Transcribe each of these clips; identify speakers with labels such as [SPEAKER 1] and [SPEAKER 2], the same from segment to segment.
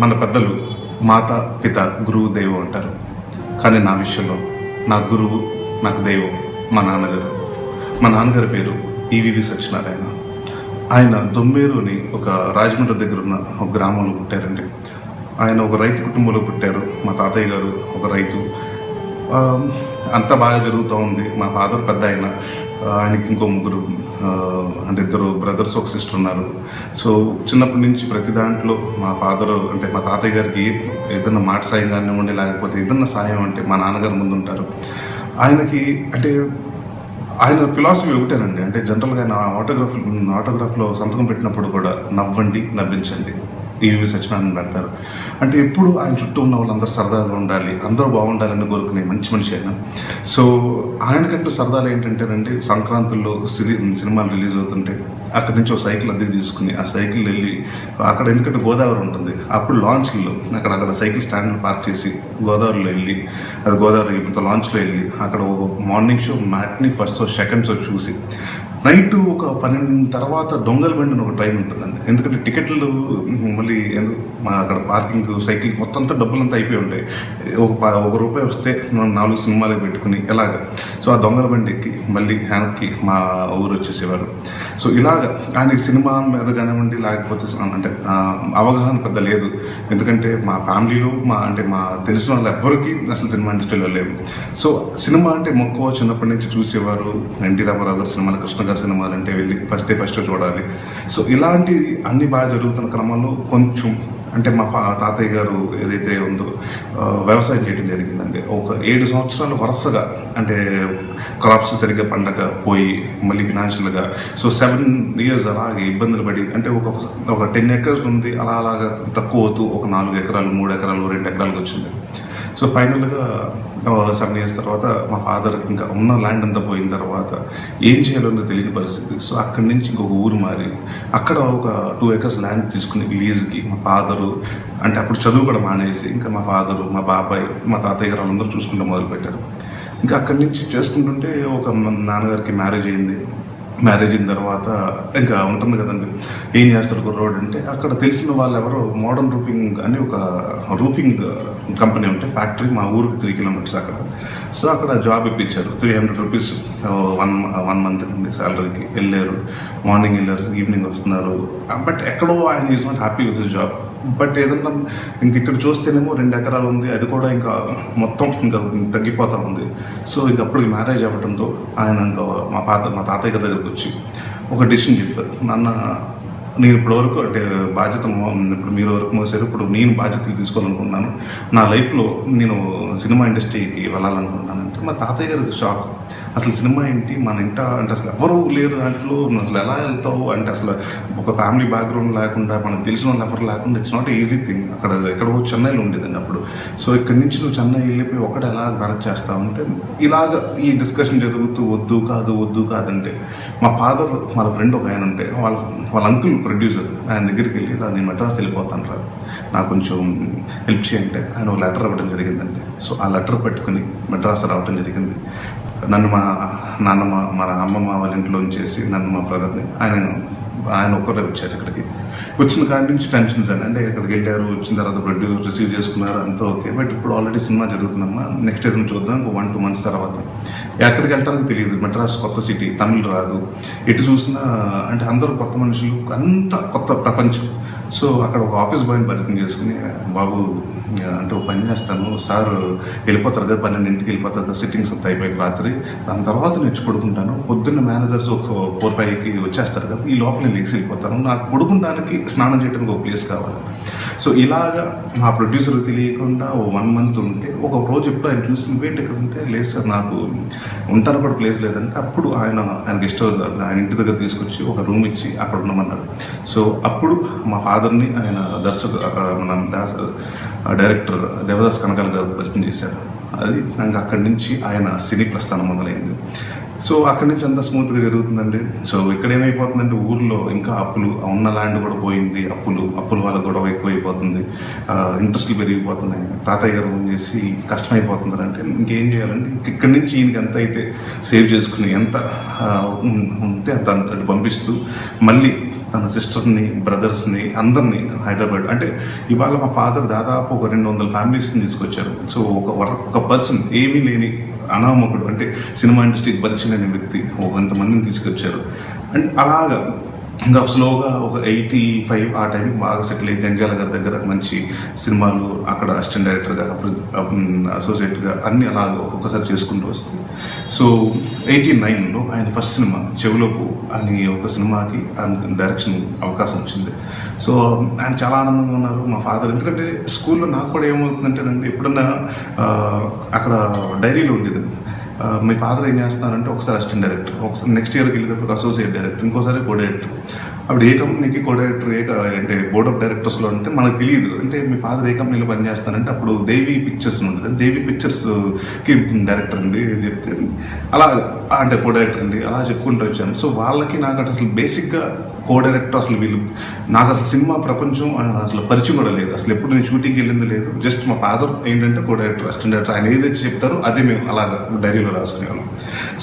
[SPEAKER 1] మన పెద్దలు మాత పిత గురువు దైవం అంటారు. కానీ నా విషయంలో నా గురువు నాకు దైవం మా నాన్నగారు. మా నాన్నగారి పేరు ఈవివి సత్యనారాయణ. ఆయన దొమ్మేరు అని ఒక రాజమండ్రి దగ్గర ఉన్న ఒక గ్రామంలో పుట్టారండి. ఆయన ఒక రైతు కుటుంబంలో పుట్టారు. మా తాతయ్య గారు ఒక రైతు. అంతా బాగా జరుగుతూ ఉంది. మా ఫాదర్ పెద్ద ఆయనకి ఇంకో ముగ్గురు అంటే 2 బ్రదర్స్ ఒక సిస్టర్ ఉన్నారు. సో చిన్నప్పటి నుంచి ప్రతి దాంట్లో మా ఫాదర్ అంటే మా తాతయ్య గారికి ఏదన్నా మాట సాయం కానివ్వండి, లేకపోతే ఏదన్నా సాయం అంటే మా నాన్నగారు ముందు ఉంటారు. ఆయనకి అంటే ఆయన ఫిలాసఫీ ఒకటేనండి. అంటే జనరల్గా ఆయన ఆటోగ్రాఫ్లో సంతకం పెట్టినప్పుడు కూడా నవ్వండి, నవ్వించండి, ఈవి సత్యనారాయణ పెడతారు. అంటే ఎప్పుడు ఆయన చుట్టూ ఉన్న వాళ్ళందరూ సరదాగా ఉండాలి, అందరూ బాగుండాలని కోరుకునే మంచి మనిషి ఆయన. సో ఆయనకంటూ సరదాలు ఏంటంటేనండి, సంక్రాంతుల్లో సినిమాలు రిలీజ్ అవుతుంటే అక్కడి నుంచి ఒక సైకిల్ అద్దెకి తీసుకుని ఆ సైకిల్ వెళ్ళి అక్కడ, ఎందుకంటే గోదావరి ఉంటుంది, అప్పుడు లాంచ్లో అక్కడ సైకిల్ స్టాండ్లో పార్క్ చేసి గోదావరిలో వెళ్ళి, అది గోదావరి లాంచ్లో వెళ్ళి అక్కడ morning show, matinee, first show, second show చూసి నైట్ ఒక 12 తర్వాత దొంగల బండి అని ఒక ట్రైన్ ఉంటుందండి. ఎందుకంటే టికెట్లు మళ్ళీ మా అక్కడ పార్కింగ్ సైకిల్ మొత్తం అంతా డబ్బులంతా అయిపోయి ఉంటాయి. ఒక రూపాయి వస్తే 4 సినిమాలకు పెట్టుకుని ఎలాగ. సో ఆ దొంగల బండి ఎక్కి మళ్ళీ వెనక్కి మా ఊరు వచ్చేసేవారు. సో ఇలాగ ఆయనకి సినిమా మీద కానివ్వండి, లేకపోతే అంటే అవగాహన పెద్ద లేదు. ఎందుకంటే మా ఫ్యామిలీలో మా తెలిసిన వాళ్ళు ఎవ్వరికి అసలు సినిమా ఇండస్ట్రీలో లేవు. సో సినిమా అంటే మక్కువ చిన్నప్పటి నుంచి చూసేవారు. ఎన్టీ రామారావు గారి సినిమాలు, కృష్ణ గారి సినిమాలు అంటే వెళ్ళి ఫస్ట్ చూడాలి. సో ఇలాంటి అన్ని బాగా జరుగుతున్న క్రమంలో కొంచెం అంటే మా తాతయ్య గారు ఏదైతే ఉందో వ్యవసాయం చేయడం జరిగిందండి. ఒక 7 సంవత్సరాలు వరుసగా అంటే క్రాప్స్ సరిగ్గా పండగ పోయి మళ్ళీ ఫినాన్షియల్గా సో 7 years అలాగే ఇబ్బందులు పడి, అంటే ఒక 10 acres ఉంది, అలాగా తక్కువ అవుతూ ఒక 4 ఎకరాలు, 3 ఎకరాలు, 2 ఎకరాలకు వచ్చింది. సో ఫైనల్గా 7 years తర్వాత మా ఫాదర్కి ఇంకా ఉన్న ల్యాండ్ అంతా పోయిన తర్వాత ఏం చేయాలో తెలియని పరిస్థితి. సో అక్కడి నుంచి ఇంకొక ఊరు మారి అక్కడ ఒక 2 acres ల్యాండ్ తీసుకుని లీజ్కి మా ఫాదరు, అంటే అప్పుడు చదువు కూడా మానేసి ఇంకా మా ఫాదరు, మా బాబాయ్, మా తాతయ్య గారు అందరూ చూసుకుంటూ మొదలుపెట్టారు. ఇంకా అక్కడి నుంచి చేసుకుంటుంటే ఒక నాన్నగారికి మ్యారేజ్ అయింది. మ్యారేజ్ అయిన తర్వాత ఇంకా ఉంటుంది కదండి, ఏం చేస్తారు కుర్రోడు అంటే, అక్కడ తెలిసిన వాళ్ళు ఎవరో మోడర్న్ రూఫింగ్ అని ఒక రూఫింగ్ కంపెనీ ఉంటే ఫ్యాక్టరీ మా ఊరికి 3 kilometers అక్కడ. సో అక్కడ జాబ్ ఇప్పించారు. 300 rupees 1 month నుండి శాలరీకి వెళ్ళారు. మార్నింగ్ వెళ్ళారు, ఈవినింగ్ వస్తున్నారు. బట్ ఎక్కడో ఆయన is not happy with his job. But ఏదన్నా ఇక్కడ చూస్తేనేమో 2 ఎకరాలు ఉంది, అది కూడా ఇంకా మొత్తం ఇంకా తగ్గిపోతూ ఉంది. సో ఇంక అప్పటికి మ్యారేజ్ అవ్వడంతో ఆయన ఇంకా మా తాతయ్య గారి దగ్గరికి వచ్చి ఒక డిసిషన్ చెప్పారు. నాన్న, నేను ఇప్పటివరకు అంటే బాధ్యత ఇప్పుడు మీరు వరకు మోసారు, ఇప్పుడు నేను బాధ్యతలు తీసుకోవాలనుకుంటున్నాను. నా లైఫ్లో నేను సినిమా ఇండస్ట్రీకి వెళ్ళాలనుకుంటున్నాను అంటే మా తాతయ్య గారికి షాక్. అసలు సినిమా ఏంటి, మన ఇంట అంటే అసలు ఎవరు లేరు దాంట్లో, అసలు ఎలా వెళ్తావు అంటే, అసలు ఒక ఫ్యామిలీ బ్యాక్గ్రౌండ్ లేకుండా, మనకు తెలిసిన వాళ్ళు ఎవరు లేకుండా ఇట్స్ నాట్ ఈజీ థింగ్. అక్కడ ఎక్కడో చెన్నైలో ఉండేదండి అప్పుడు. సో ఇక్కడి నుంచి నువ్వు చెన్నై వెళ్ళిపోయి ఒకటి ఎలా మేనేజ్ చేస్తావు అంటే, ఇలాగ ఈ డిస్కషన్ జరుగుతూ వద్దు కాదంటే మా ఫాదర్ వాళ్ళ ఫ్రెండ్ ఒక ఆయన ఉంటే వాళ్ళ అంకుల్ ప్రొడ్యూసర్, ఆయన దగ్గరికి వెళ్ళి నేను మెడ్రాస్ వెళ్ళిపోతాను రా, నాకు కొంచెం హెల్ప్ చేయంటే ఆయన ఒక లెటర్ ఇవ్వడం జరిగిందండి. సో ఆ లెటర్ పెట్టుకుని మెడ్రాస్ రావడం జరిగింది. నన్ను మా నాన్నమ్మ, మా అమ్మమ్మ వాళ్ళ ఇంట్లో ఉంచేసి నన్ను, మా బ్రదర్ని ఆయన ఒక్కరే వచ్చారు ఇక్కడికి. వచ్చిన కాడి నుంచి టెన్షన్స్ అండి. అంటే ఇక్కడికి వెళ్ళారు, వచ్చిన తర్వాత ప్రొడ్యూసర్ రిసీవ్ చేసుకున్నారు, అంతా ఓకే. బట్ ఇప్పుడు ఆల్రెడీ సినిమా జరుగుతుందమ్మా, నెక్స్ట్ ఏదైనా చూద్దాం, 1-2 months తర్వాత. ఎక్కడికి వెళ్ళడానికి తెలియదు, మెడ్రాస్ కొత్త సిటీ, తమిళ్ రాదు, ఎటు చూసినా అంటే అందరూ కొత్త మనుషులు, అంత కొత్త ప్రపంచం. సో అక్కడ ఒక ఆఫీస్ బాయ్ని పరిచయం చేసుకుని, బాబు అంటే ఒక పని చేస్తాను సార్, వెళ్ళిపోతారు కదా 12ంటికి వెళ్ళిపోతారు కదా, సిట్టింగ్స్ అంతా అయిపోయి రాత్రి, దాని తర్వాత నేను పడుకుంటాను, పొద్దున్న మేనేజర్స్ ఒక 4-5కి వచ్చేస్తారు కదా, ఈ లోపల నేను లెగ్స్ వెళ్ళిపోతాను, నాకు పడుకుంటానికి స్నానం చేయడానికి ఒక ప్లేస్ కావాలి. సో ఇలాగా మా ప్రొడ్యూసర్ తెలియకుండా 1 month ఉంటే, ఒక రోజు ఎప్పుడు ఆయన చూసి నువ్వేంటి ఇక్కడ ఉంటే, లేదు సార్ నాకు ఉంటాను కూడా ప్లేస్ లేదంటే, అప్పుడు ఆయన గెస్ట్ హౌస్ ఆయన ఇంటి దగ్గర తీసుకొచ్చి ఒక రూమ్ ఇచ్చి అక్కడ ఉండమన్నారు. సో అప్పుడు మా ఫాదర్ని ఆయన మన డైరెక్టర్ దేవదాస్ కనకాల గారు పరిచయం చేశారు. అది ఇంకా అక్కడి నుంచి ఆయన సినీ ప్రస్థానం మొదలైంది. సో అక్కడి నుంచి అంతా స్మూత్గా జరుగుతుందండి. సో ఇక్కడ ఏమైపోతుందంటే, ఊర్లో ఇంకా అప్పులు, ఉన్న ల్యాండ్ కూడా పోయింది, అప్పుల వల్ల గొడవ ఎక్కువైపోతుంది, ఇంట్రెస్ట్లు పెరిగిపోతున్నాయి, తాతయ్య గారు ఫోన్ చేసి కష్టమైపోతుందంటే ఇంకేం చేయాలంటే, ఇక్కడి నుంచి ఈయనకి ఎంత అయితే సేవ్ చేసుకుని ఎంత ఉంటే అంత పంపిస్తూ మళ్ళీ తన సిస్టర్ని, బ్రదర్స్ని అందరినీ హైదరాబాద్ అంటే ఇవాళ మా ఫాదర్ దాదాపు ఒక 200 ఫ్యామిలీస్ని తీసుకొచ్చారు. సో ఒక పర్సన్ ఏమీ లేని అనామకుడు అంటే సినిమా ఇండస్ట్రీకి పరిచయం లేని వ్యక్తి కొంతమందిని తీసుకొచ్చారు. అండ్ అలాగా ఇంకా స్లోగా ఒక 85 ఆ టైంకి బాగా సెటిల్ అయ్యి జంజాల గారి దగ్గర మంచి సినిమాలు అక్కడ అసిస్టెంట్ డైరెక్టర్గా, అసోసియేట్గా అన్నీ అలాగ ఒక్కొక్కసారి చేసుకుంటూ వస్తుంది. సో 89లో ఆయన ఫస్ట్ సినిమా చెవులోపు అని ఒక సినిమాకి డైరెక్షన్ అవకాశం వచ్చింది. సో ఆయన చాలా ఆనందంగా ఉన్నారు మా ఫాదర్. ఎందుకంటే స్కూల్లో నాకు కూడా ఏమవుతుందంటేనండి, ఎప్పుడన్నా అక్కడ డైరీలో ఉండేది మీ ఫాదర్ ఏం చేస్తున్నారంటే ఒకసారి అసిస్టెంట్ డైరెక్టర్, ఒకసారి నెక్స్ట్ ఇయర్కి వెళ్ళేటప్పుడు అసోసియేట్ డైరెక్టర్, ఇంకోసారి కో డైరెక్టర్. అప్పుడు ఏ కంపెనీకి కో డైరెక్టర్ అంటే బోర్డ్ ఆఫ్ డైరెక్టర్స్లో అంటే మనకు తెలియదు. అంటే మీ ఫాదర్ ఏ కంపెనీలో పనిచేస్తానంటే అప్పుడు దేవి పిక్చర్స్ ఉంటుంది, దేవి పిక్చర్స్కి డైరెక్టర్ అండి చెప్తే అలా అంటే కో డైరెక్టర్ అండి అలా చెప్పుకుంటూ వచ్చాను. సో వాళ్ళకి నాకు అసలు బేసిక్గా కో డైరెక్టర్ అసలు వీళ్ళు నాకు అసలు సినిమా ప్రపంచం అసలు పరిచయం కూడా లేదు. అసలు ఎప్పుడు నేను షూటింగ్కి వెళ్ళింది లేదు. జస్ట్ మా ఫాదర్ ఏంటంటే కో డైరెక్టర్, అసిస్టెంట్ డైరెక్టర్, ఆయన ఏదైతే చెప్తారో అదే మేము అలాగా డైరీలో రాసుకునేవాళ్ళం.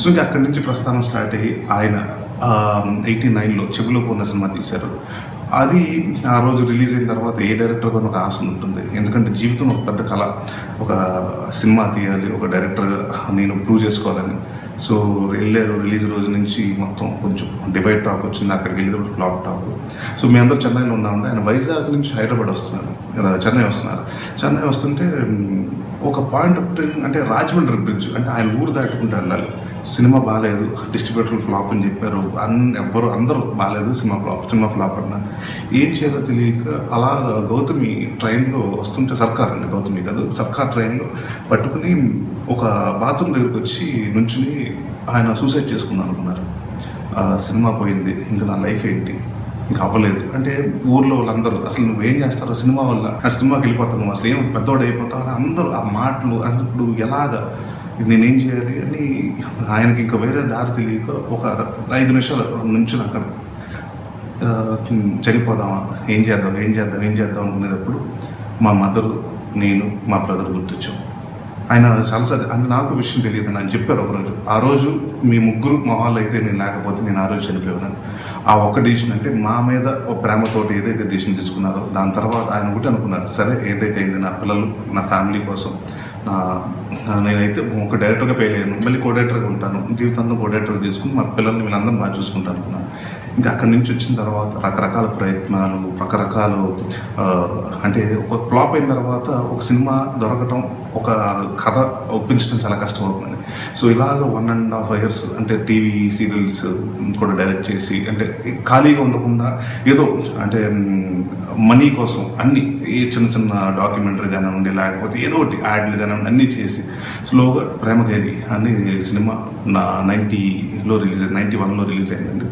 [SPEAKER 1] సో ఇంకా అక్కడి నుంచి ప్రస్థానం స్టార్ట్ అయ్యి ఆయన 89లో చెవులోపు ఉన్న సినిమా తీశారు. అది ఆ రోజు రిలీజ్ అయిన తర్వాత ఏ డైరెక్టర్ కూడా ఒక ఆశ ఉంటుంది. ఎందుకంటే జీవితం ఒక పెద్ద కళ, ఒక సినిమా తీయాలి, ఒక డైరెక్టర్గా నేను ప్రూవ్ చేసుకోవాలని. సో వెళ్ళారు. రిలీజ్ రోజు నుంచి మొత్తం కొంచెం డివైడ్ టాక్ వచ్చింది, అక్కడికి వెళ్ళేటప్పుడు ఫ్లాప్ టాక్. సో మీ అందరూ చెన్నైలో ఉన్నామంటే ఆయన వైజాగ్ నుంచి హైదరాబాద్ వస్తున్నారు, చెన్నై వస్తున్నారు. చెన్నై వస్తుంటే ఒక పాయింట్ ఆఫ్ టైం అంటే రాజమండ్రి బ్రిడ్జ్ అంటే ఆయన ఊరు దాటుకుంటూ వెళ్ళాలి. సినిమా బాగాలేదు, డిస్ట్రిబ్యూటర్ ఫ్లాప్ అని చెప్పారు, అందరూ బాగాలేదు, సినిమా ఫ్లాప్ అన్నారు. ఏం చేయాలో తెలియక అలా గౌతమి ట్రైన్లో వస్తుంటే, సర్కార్ అండి గౌతమి కాదు, సర్కార్ ట్రైన్లో పట్టుకుని ఒక బాత్రూమ్ దగ్గరికి వచ్చి నుంచుని ఆయన సూసైడ్ చేసుకుందాం అనుకున్నారు. సినిమా పోయింది, ఇంకా నా లైఫ్ ఏంటి, ఇంకా అవ్వలేదు అంటే ఊర్లో వాళ్ళందరూ అసలు నువ్వేం చేస్తారో సినిమా వల్ల, ఆ సినిమాకి వెళ్ళిపోతావు నువ్వు, అసలు ఏం పెద్దవాడు అయిపోతావు అని అందరూ ఆ మాటలు. ఇప్పుడు ఎలాగా నేనేం చేయాలి అని ఆయనకి ఇంకా వేరే దారి తెలియక ఒక 5 నిమిషాలు నుంచి అక్కడ చనిపోదామా, ఏం చేద్దాం అనుకునేటప్పుడు మా మదరు, నేను, మా బ్రదర్ గుర్తొచ్చాం. ఆయన చాలాసార్లు అది నాకు విషయం తెలియదు అని ఆయన చెప్పారు ఒకరోజు. ఆ రోజు మీ ముగ్గురు మొహాలు అయితే నేను లేకపోతే నేను ఆ రోజు చనిపోయాను. ఆ ఒక్క డిసిషన్ అంటే మా మీద ఒక ప్రేమతోటి ఏదైతే డిసిషన్ తీసుకున్నారో దాని తర్వాత ఆయన ఒకటి అనుకున్నారు, సరే ఏదైతే అయింది నా పిల్లలు, నా ఫ్యామిలీ కోసం నేనైతే ఒక డైరెక్టర్గా ఫెయిల్ అయ్యాను, మళ్ళీ కో డైరెక్టర్గా ఉంటాను, జీవితాంతం కో డైరెక్టర్గా తీసుకుని మా పిల్లల్ని వీళ్ళందరూ బాగా చూసుకుంటాను అనుకున్నాను. ఇంకా అక్కడి నుంచి వచ్చిన తర్వాత రకరకాల ప్రయత్నాలు, రకరకాల అంటే ఒక ఫ్లాప్ అయిన తర్వాత ఒక సినిమా దొరకటం, ఒక కథ ఒప్పించడం చాలా కష్టం అవుతుందండి. సో ఇలాగ 1.5 years అంటే టీవీ సీరియల్స్ కూడా డైరెక్ట్ చేసి అంటే ఖాళీగా ఉండకుండా ఏదో అంటే మనీ కోసం అన్నీ చిన్న చిన్న డాక్యుమెంటరీ కానివ్వండి, లేకపోతే ఏదో ఒకటి యాడ్లు కానివ్వండి అన్నీ చేసి స్లోగా ప్రేమఖైదీ అన్ని సినిమా 91లో రిలీజ్ అయిందండి.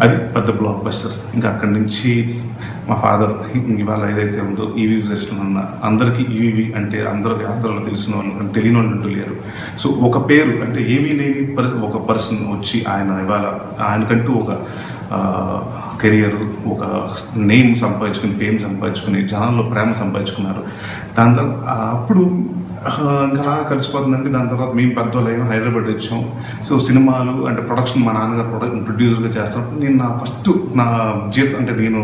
[SPEAKER 1] అది పెద్ద బ్లాక్ బస్టర్. ఇంకా అక్కడి నుంచి మా ఫాదర్ ఇవాళ ఏదైతే ఉందో ఈవీ సెక్షన్ ఉన్న అందరికీ ఈవీ అంటే అందరికీ ఆంధ్రలో తెలిసిన వాళ్ళు తెలియని వాళ్ళు అంటూ లేరు. సో ఒక పేరు అంటే ఏవీ లేని ఒక పర్సన్ వచ్చి ఆయన ఇవాళ ఆయనకంటూ ఒక కెరియర్, ఒక నేమ్ సంపాదించుకుని, ఫేమ్ సంపాదించుకుని, జనాల్లో ప్రేమ సంపాదించుకున్నారు. దాని తర్వాత అప్పుడు ఇంకా అలా కలిసిపోతుందండి. దాని తర్వాత మేము పెద్దవాళ్ళు హైదరాబాద్ వచ్చాం. సో సినిమాలు అంటే ప్రొడక్షన్ మా నాన్నగారు ప్రొడ్యూసర్గా చేస్తున్నప్పుడు నేను నా జీతం అంటే నేను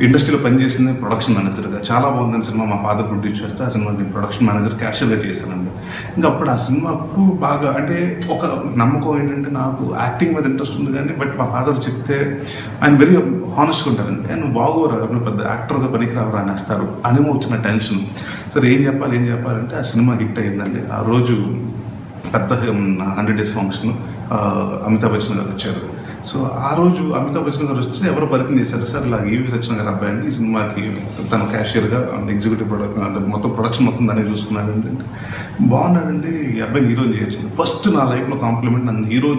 [SPEAKER 1] ఇండస్ట్రీలో పనిచేసింది ప్రొడక్షన్ మేనేజర్గా. చాలా బాగుందని సినిమా మా ఫాదర్ ప్రొడ్యూస్ చేస్తే ఆ సినిమా నేను ప్రొడక్షన్ మేనేజర్ క్యాషియర్గా చేశానండి. ఇంకా అప్పుడు ఆ సినిమా అప్పుడు బాగా అంటే ఒక నమ్మకం ఏంటంటే నాకు యాక్టింగ్ మీద ఇంట్రెస్ట్ ఉంది కానీ బట్ మా ఫాదర్ చెప్తే ఆయన వెరీ హానెస్ట్గా ఉంటారండి. ఆయన బాగోరా నువ్వు పెద్ద యాక్టర్గా పనికిరావరా అనేస్తారు అని వచ్చిన టెన్షన్. సరే ఏం చెప్పాలంటే ఆ సినిమా హిట్ అయిందండి. ఆ రోజు పెద్ద 100 days ఫంక్షన్ అమితాబ్ బచ్చన్ గారు వచ్చారు. సో ఆ రోజు అమితాబ్ బచ్చన్ గారు వచ్చి ఎవరో పరిచయం చేశారు, సార్ ఇలా ఈవీ సచిన్ గారు అబ్బాయి అండి, ఈ సినిమాకి తన క్యాషియర్గా ఎగ్జిక్యూటివ్ మొత్తం ప్రొడక్షన్ మొత్తం దాన్ని చూసుకున్నాడండి. అంటే బాగున్నాడండి, ఈ అబ్బాయిని హీరోని చేయొచ్చు. ఫస్ట్ నా లైఫ్లో కాంప్లిమెంట్, నన్ను హీరో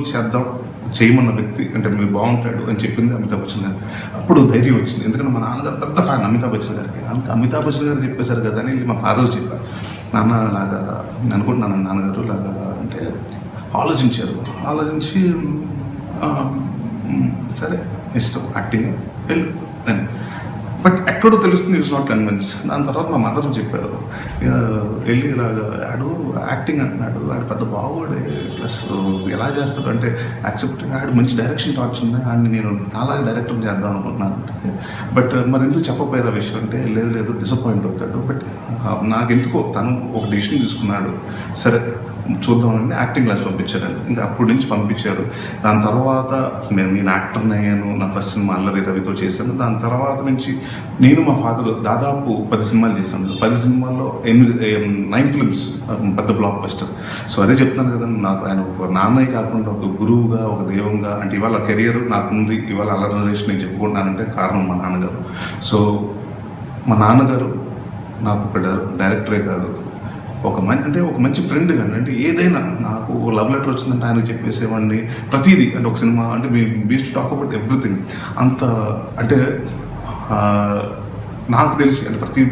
[SPEAKER 1] చేయమన్న వ్యక్తి అంటే మీరు బాగుంటాడు అని చెప్పింది అమితాబ్ బచ్చన్ గారు. అప్పుడు ధైర్యం వచ్చింది, ఎందుకంటే మా నాన్నగారు పెద్ద ఫ్యాన్ అమితాబ్ బచ్చన్ గారికి. అమితాబ్ బచ్చన్ గారు చెప్పేశారు కదా అని మా ఫాదర్ చెప్పారు. నాన్న లాగా అనుకుంటున్నాను, నాన్నగారు లాగా అంటే ఆలోచించి సరే ఇష్టం యాక్టింగ్ వెళ్ళు అని బట్ ఎక్కడో తెలుస్తుంది ఇట్స్ నాట్ కన్విన్స్. దాని తర్వాత మా మదర్ చెప్పారు, వెళ్ళి ఇలాగా ఆడు యాక్టింగ్ అంటున్నాడు, ఆడు పెద్ద బాగోడే, ప్లస్ ఎలా చేస్తాడు అంటే యాక్సెప్టింగ్, ఆడు మంచి డైరెక్షన్ థాట్స్ ఉన్నాయి, ఆడిని నేను నాలాగా డైరెక్టర్ చేద్దాం అనుకుంటున్నాను. బట్ మరి ఎందుకు చెప్పపోయారు ఆ విషయం అంటే, లేదు డిసప్పాయింట్ అవుతాడు. బట్ నాకెందుకో తను ఒక డిసిషన్ తీసుకున్నాడు, సరే చూద్దామని యాక్టింగ్ క్లాస్ పంపించారండి. ఇంకా అప్పటి నుంచి పంపించారు. దాని తర్వాత నేను యాక్టర్ని అయ్యాను. నా ఫస్ట్ సినిమా అల్లరి రవితో చేశాను. దాని తర్వాత నుంచి నేను మా ఫాదర్ దాదాపు 10 సినిమాలు చేశాను. 10 సినిమాల్లో 9 ఫిల్మ్స్ పెద్ద బ్లాక్ బస్టర్. సో అదే చెప్తున్నాను కదా, నాకు ఆయన ఒక నాన్నయ్య కాకుండా ఒక గురువుగా, ఒక దైవంగా, అంటే ఇవాళ కెరియర్ నాకుంది, ఇవాళ అల్లరి నరేష్ నేను చెప్పుకుంటున్నానంటే కారణం మా నాన్నగారు. సో మా నాన్నగారు నాకు ఒక డైరెక్టరే కాదు, ఒక మంచి ఫ్రెండ్ కానీ, అంటే ఏదైనా నాకు లవ్ లెటర్ వచ్చిందంటే ఆయనకు చెప్పేసేవాడిని ప్రతిదీ. అంటే ఒక సినిమా అంటే టు టాక్ అబౌట్ ఎవ్రీథింగ్. అంత అంటే నాకు తెలిసి అంటే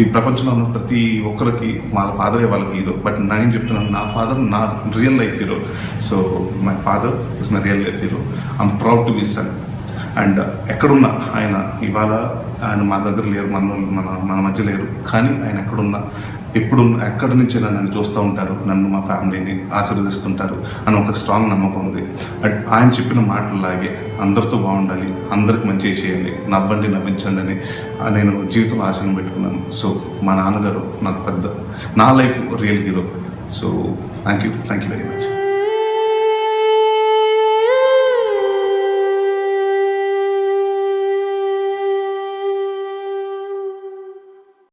[SPEAKER 1] ఈ ప్రపంచంలో ఉన్న ప్రతి ఒక్కరికి వాళ్ళ ఫాదరే వాళ్ళకి హీరో. బట్ నేను చెప్తున్నాను, నా ఫాదర్ నా real life hero. So my father is my real life hero. I'm proud to be son. And ఎక్కడున్నా ఆయన, ఇవాళ ఆయన మా దగ్గర లేరు, మన మధ్య లేరు, కానీ ఆయన ఎక్కడున్నా ఎప్పుడు ఎక్కడి నుంచి నన్ను చూస్తూ ఉంటారు, నన్ను మా ఫ్యామిలీని ఆశీర్వదిస్తుంటారు అని ఒక స్ట్రాంగ్ నమ్మకం ఉంది. అండ్ ఆయన చెప్పిన మాటలాగే అందరితో బాగుండాలి, అందరికి మంచి చేయాలి, నవ్వండి నవ్వించండి అని నేను జీవితంలో ఆశను పెట్టుకున్నాను. సో మా నాన్నగారు నాకు పెద్ద, నా life real hero. So thank you very much.